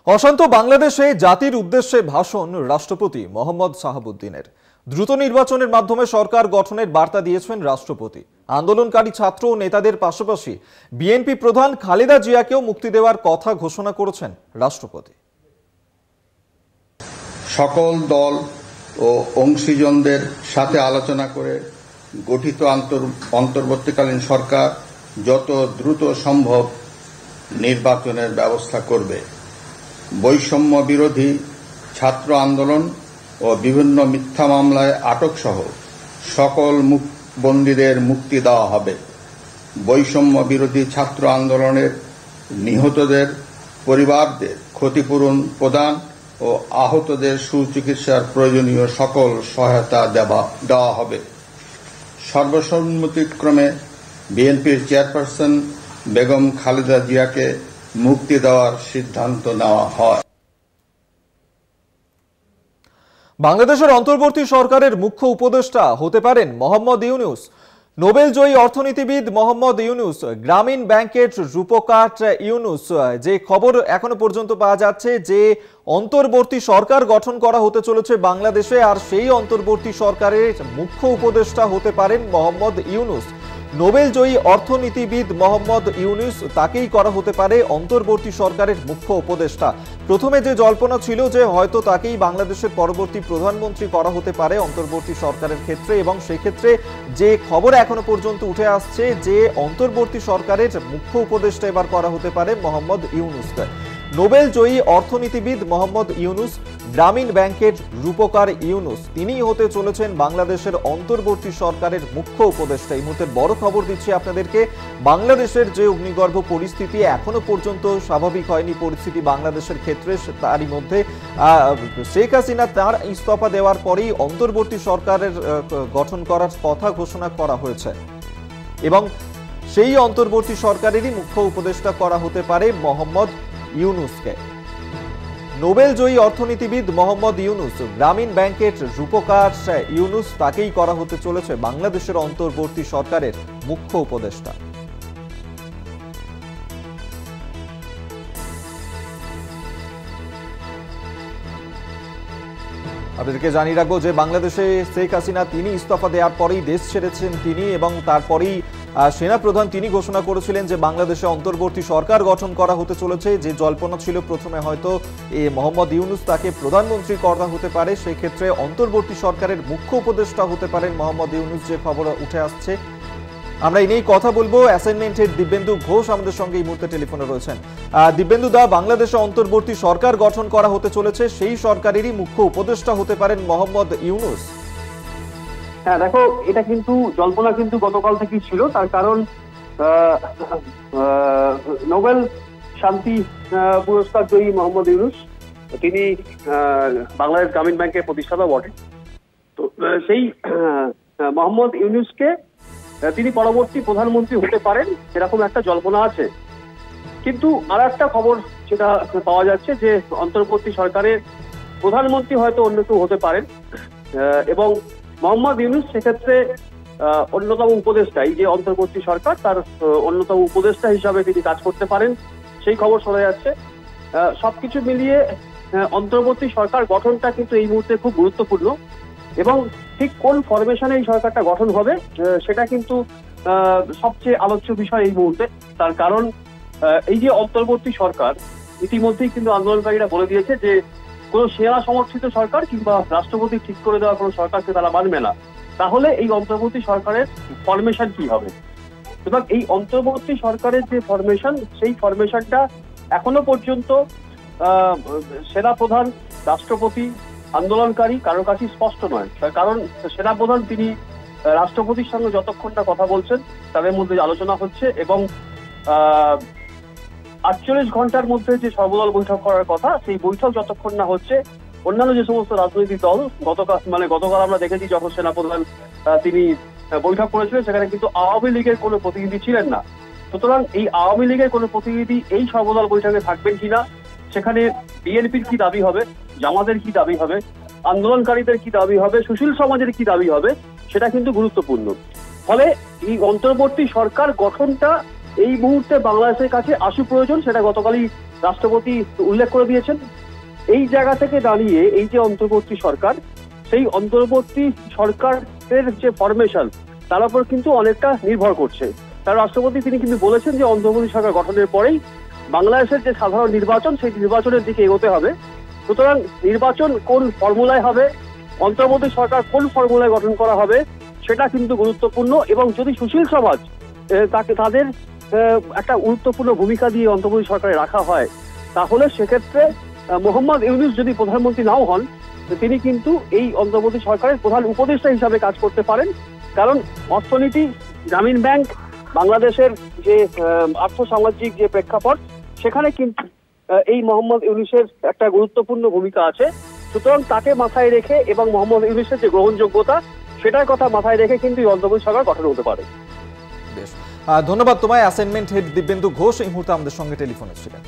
অশান্ত বাংলাদেশে জাতির উদ্দেশ্যে ভাষণ রাষ্ট্রপতি মোহাম্মদ শাহাবুদ্দিনের। দ্রুত নির্বাচনের মাধ্যমে সরকার গঠনের বার্তা দিয়েছেন রাষ্ট্রপতি। আন্দোলনকারী ছাত্র ও নেতাদের পাশাপাশি বিএনপি প্রধান খালেদা জিয়াকেও মুক্তি দেওয়ার কথা ঘোষণা করেছেন রাষ্ট্রপতি। সকল দল ও অংশীজনদের সাথে আলোচনা করে গঠিত অন্তর্বর্তীকালীন সরকার যত দ্রুত সম্ভব নির্বাচনের ব্যবস্থা করবে। বৈষম্য বিরোধী ছাত্র আন্দোলন ও বিভিন্ন মিথ্যা মামলায় আটক সহ সকল বন্দীদের মুক্তি দেওয়া হবে। বৈষম্য বিরোধী ছাত্র আন্দোলনের নিহতদের পরিবারদের ক্ষতিপূরণ প্রদান ও আহতদের সুচিকিৎসার প্রয়োজনীয় সকল সহায়তা দেওয়া হবে। সর্বসম্মতিক্রমে বিএনপির চেয়ারপারসন বেগম খালেদা জিয়াকে মুক্তি দেওয়ার সিদ্ধান্ত নেওয়া হয়। বাংলাদেশের অন্তর্বর্তী সরকারের মুখ্য উপদেষ্টা হতে পারেন মোহাম্মদ ইউনূস। নোবেলজয়ী অর্থনীতিবিদ মোহাম্মদ ইউনূস, গ্রামীণ ব্যাংকের রূপকার ইউনূস, যে খবর এখনো পর্যন্ত পাওয়া যাচ্ছে যে অন্তর্বর্তী সরকার গঠন করা হতে চলেছে বাংলাদেশে, আর সেই অন্তর্বর্তী সরকারের মুখ্য উপদেষ্টা হতে পারেন মোহাম্মদ ইউনূস। নোবেলজয়ী অর্থনীতিবিদ মোহাম্মদ ইউনূস, তাকেই করা হতে পারে অন্তর্বর্তী সরকারের মুখ্য উপদেষ্টা। প্রথমে যে জল্পনা ছিল যে হয়তো তাকেই বাংলাদেশের পরবর্তী প্রধানমন্ত্রী করা হতে পারে অন্তর্বর্তী সরকারের ক্ষেত্রে, এবং সেক্ষেত্রে যে খবর এখনো পর্যন্ত উঠে আসছে যে অন্তর্বর্তী সরকারের মুখ্য উপদেষ্টা এবার করা হতে পারে মোহাম্মদ ইউনূসকে। নোবেলজয়ী অর্থনীতিবিদ মোহাম্মদ ইউনূস, গ্রামীণ ব্যাংকের রূপকার ইউনূস, তিনিই হতে চলেছেন বাংলাদেশের অন্তর্বর্তী সরকারের মুখ্য উপদেষ্টা। এই মুহূর্তে বড় খবর দিচ্ছি আপনাদেরকে, বাংলাদেশের যে অগ্নিগর্ভ পরিস্থিতি এখনো পর্যন্ত স্বাভাবিক হয়নি পরিস্থিতি বাংলাদেশের ক্ষেত্রে, তারই মধ্যে শেখ হাসিনা তার ইস্তফা দেওয়ার পরেই অন্তর্বর্তী সরকারের গঠন করার কথা ঘোষণা করা হয়েছে, এবং সেই অন্তর্বর্তী সরকারেরই মুখ্য উপদেষ্টা করা হতে পারে মোহাম্মদ ইউনূসকে। নোবেলজয়ী অর্থনীতিবিদ মোহাম্মদ ইউনূস, গ্রামীণ ব্যাংকের রূপকার ইউনূস, তাকেই করা হতে চলেছে বাংলাদেশের অন্তর্বর্তী সরকারের মুখ্য উপদেষ্টা। আপনাদেরকে জানিয়ে রাখবো যে বাংলাদেশে শেখ হাসিনা তিনি ইস্তফা দেওয়ার পরেই দেশ ছেড়েছেন তিনি, এবং তারপরেই সেনাপ্রধান তিনি ঘোষণা করেছিলেন যে বাংলাদেশে অন্তর্বর্তী সরকার গঠন করা হতে চলেছে। যে জল্পনা ছিল প্রথমে হয়তো মোহাম্মদ ইউনূস তাকে প্রধানমন্ত্রী করা হতে পারে, সেই ক্ষেত্রে অন্তর্বর্তী সরকারের মুখ্য উপদেষ্টা হতে পারেন মোহাম্মদ ইউনূস, যে খবর উঠে আসছে। আমরা এই নিয়েই কথা বলবো। অ্যাসাইনমেন্টের দিব্যেন্দু ঘোষ আমাদের সঙ্গে এই মুহূর্তে টেলিফোনে রয়েছেন। দিব্যেন্দু দা, বাংলাদেশে অন্তর্বর্তী সরকার গঠন করা হতে চলেছে, সেই সরকারেরই মুখ্য উপদেষ্টা হতে পারেন মোহাম্মদ ইউনূস। হ্যাঁ দেখো, এটা কিন্তু জল্পনা কিন্তু গতকাল থেকেই ছিল। তার কারণ নোবেল শান্তি পুরস্কার জয়ী মোহাম্মদ ইউনূস, তিনি বাংলাদেশ গ্রামীণ ব্যাংকের প্রতিষ্ঠাতা বটে। তো সেই মোহাম্মদ ইউনূসকে তিনি পরবর্তী প্রধানমন্ত্রী হতে পারেন এরকম একটা জল্পনা আছে। কিন্তু আর একটা খবর যেটা পাওয়া যাচ্ছে যে অন্তর্বর্তী সরকারের প্রধানমন্ত্রী হয়তো অন্য কেউ হতে পারেন, এবং মোহাম্মদ ইউনূস সেক্ষেত্রে অন্যতম উপদেষ্টা, এই যে অন্তর্বর্তী সরকার তার অন্যতম উপদেষ্টা হিসাবে তিনি কাজ করতে পারেন, সেই খবর শোনা যাচ্ছে। সবকিছু মিলিয়ে অন্তর্বর্তী সরকার গঠনটা কিন্তু এই মুহূর্তে খুব গুরুত্বপূর্ণ, এবং ঠিক কোন ফরমেশনে এই সরকারটা গঠন হবে সেটা কিন্তু সবচেয়ে আলোচ্য বিষয় এই মুহূর্তে। তার কারণ এই যে অন্তর্বর্তী সরকার, ইতিমধ্যেই কিন্তু আন্দোলনকারীরা বলে দিয়েছে যে কোনো সেনা সমর্থিত সরকার কিংবা রাষ্ট্রপতি ঠিক করে দেওয়া কোনো সরকারকে তারা মানবে না। তাহলে এই অন্তর্বর্তী সরকারের ফরমেশন কি হবে? এবং এই অন্তর্বর্তী সরকারের যে ফরমেশন, সেই ফরমেশনটা এখনো পর্যন্ত সেনাপ্রধান, রাষ্ট্রপতি, আন্দোলনকারী কারোর কাছে স্পষ্ট নয়। কারণ সেনাপ্রধান তিনি রাষ্ট্রপতির সঙ্গে যতক্ষণ না কথা বলছেন তাদের মধ্যে আলোচনা হচ্ছে, এবং 48 ঘন্টার মধ্যে যে সর্বদল বৈঠক করার কথা, সেই বৈঠক যতক্ষণ না হচ্ছে অন্যান্য যে সমস্ত রাজনৈতিক দল, গতকাল আমরা দেখেছি যখন সেনাপ্রধান তিনি বৈঠক করেছিলেন সেখানে কিন্তু আওয়ামী লীগের কোনো প্রতিনিধি ছিলেন না। সুতরাং এই আওয়ামী লীগের কোনো প্রতিনিধি এই সর্বদল বৈঠকে থাকবেন কিনা, সেখানে বিএনপির কি দাবি হবে, জামাতের কি দাবি হবে, আন্দোলনকারীদের কি দাবি হবে, সুশীল সমাজের কি দাবি হবে, সেটা কিন্তু গুরুত্বপূর্ণ। ফলে এই অন্তর্বর্তী সরকার গঠনটা এই মুহূর্তে বাংলাদেশের কাছে আশু প্রয়োজন, সেটা গতকালই রাষ্ট্রপতি উল্লেখ করে দিয়েছেন। এই জায়গা থেকে দাঁড়িয়ে এই যে অন্তর্বর্তী সরকার, সেই অন্তর্বর্তী সরকারের যে ফরমেশন তার উপর কিন্তু অনেকটা নির্ভর করছে। তার রাষ্ট্রপতি তিনি কিন্তু বলেছেন যে অন্তর্বর্তী সরকার গঠনের পরেই বাংলাদেশের যে সাধারণ নির্বাচন, সেই নির্বাচনের দিকে এগোতে হবে। সুতরাং নির্বাচন কোন ফর্মুলায় হবে, অন্তর্বর্তী সরকার কোন ফর্মুলায় গঠন করা হবে, সেটা কিন্তু গুরুত্বপূর্ণ। এবং যদি সুশীল সমাজ তাদের একটা গুরুত্বপূর্ণ ভূমিকা দিয়ে অন্তর্বর্তী সরকারে রাখা হয়, তাহলে সেক্ষেত্রে মোহাম্মদ ইউনূস যদি প্রধানমন্ত্রী নাও হন, তিনি কিন্তু এই অন্তর্বর্তী সরকারের প্রধান উপদেষ্টা হিসাবে কাজ করতে পারেন। কারণ অর্থনীতি, গ্রামীণ ব্যাংক, বাংলাদেশের যে আর্থসামাজিক যে প্রেক্ষাপট, সেখানে কিন্তু এই মোহাম্মদ ইউনূসের একটা গুরুত্বপূর্ণ ভূমিকা আছে। সুতরাং তাকে মাথায় রেখে এবং মোহাম্মদ ইউনূসের যে গ্রহণযোগ্যতা, সেটার কথা মাথায় রেখে কিন্তু এই অন্তর্বর্তী সরকার গঠন হতে পারে। বেশ, ধন্যবাদ তোমায়। অ্যাসাইনমেন্ট হেড দিব্যেন্দু ঘোষ এই মুহূর্তে আমাদের সঙ্গে টেলিফোনে ছিলেন।